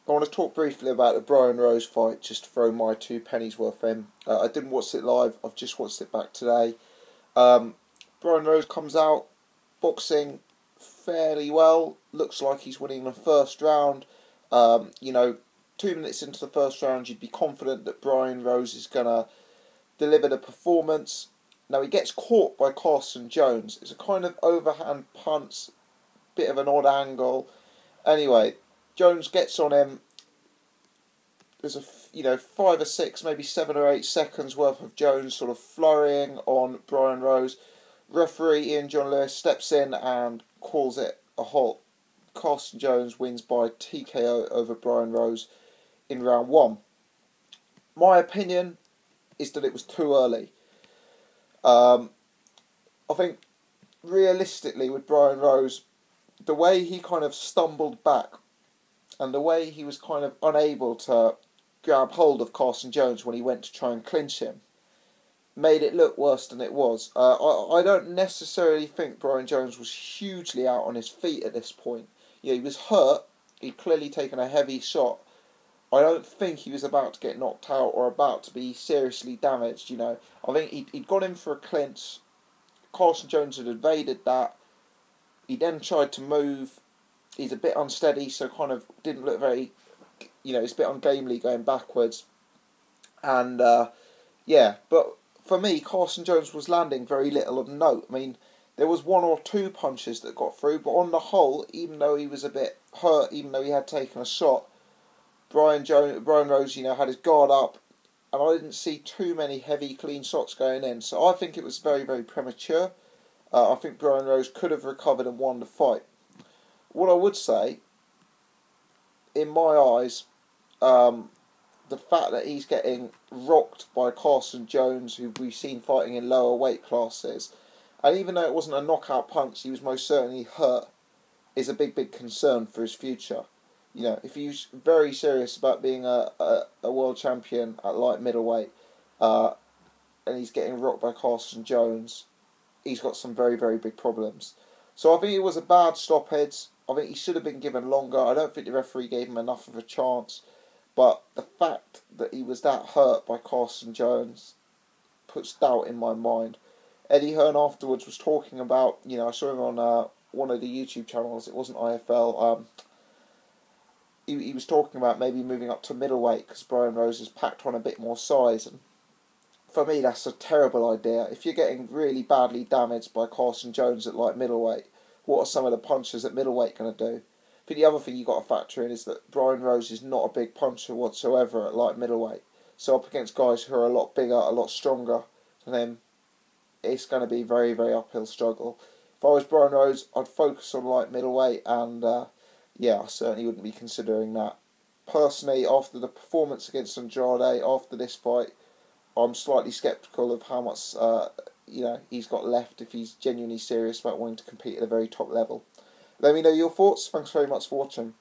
I want to talk briefly about the Brian Rose fight, just to throw my two pennies worth in. I didn't watch it live, I've just watched it back today. Um, Brian Rose comes out, boxing fairly well, looks like he's winning the first round. 2 minutes into the first round, you'd be confident that Brian Rose is going to deliver the performance. Now, he gets caught by Carson Jones. It's a kind of overhand punch, bit of an odd angle. Anyway, Jones gets on him. There's 5 or 6, maybe 7 or 8 seconds worth of Jones sort of flurrying on Brian Rose. Referee Ian John Lewis steps in and calls it a halt. Carson Jones wins by TKO over Brian Rose in round 1. My opinion is that it was too early. I think realistically with Brian Rose, the way he kind of stumbled back and the way he was kind of unable to grab hold of Carson Jones when he went to try and clinch him made it look worse than it was. I don't necessarily think Brian Jones was hugely out on his feet at this point. He was hurt. He'd clearly taken a heavy shot. I don't think he was about to get knocked out or about to be seriously damaged. I think he'd gone in for a clinch. Carson Jones had evaded that. He then tried to move. He's a bit unsteady, so kind of didn't look very, it's a bit ungainly going backwards. And, but for me, Carson Jones was landing very little of note. I mean, there was 1 or 2 punches that got through, but on the whole, even though he was a bit hurt, even though he had taken a shot, Brian Rose, had his guard up, and I didn't see too many heavy, clean shots going in. So I think it was very, very premature. I think Brian Rose could have recovered and won the fight. What I would say, in my eyes, the fact that he's getting rocked by Carson Jones, who we've seen fighting in lower weight classes, and even though it wasn't a knockout punch, he was most certainly hurt, is a big, big concern for his future. If he's very serious about being a world champion at light middleweight, and he's getting rocked by Carson Jones, he's got some very, very big problems. So I think it was a bad stoppage. I think he should have been given longer. I don't think the referee gave him enough of a chance. But the fact that he was that hurt by Carson Jones puts doubt in my mind. Eddie Hearn afterwards was talking about, I saw him on one of the YouTube channels, it wasn't IFL, he was talking about maybe moving up to middleweight because Brian Rose has packed on a bit more size. And for me, that's a terrible idea. If you're getting really badly damaged by Carson Jones at light middleweight, what are some of the punches at middleweight going to do? I think the other thing you've got to factor in is that Brian Rose is not a big puncher whatsoever at light middleweight. So up against guys who are a lot bigger, a lot stronger than him, it's going to be a very, very uphill struggle. If I was Brian Rose, I'd focus on light middleweight and I certainly wouldn't be considering that. Personally, after the performance against Andrade, after this fight, I'm slightly sceptical of how much he's got left if he's genuinely serious about wanting to compete at a very top level. Let me know your thoughts. Thanks very much for watching.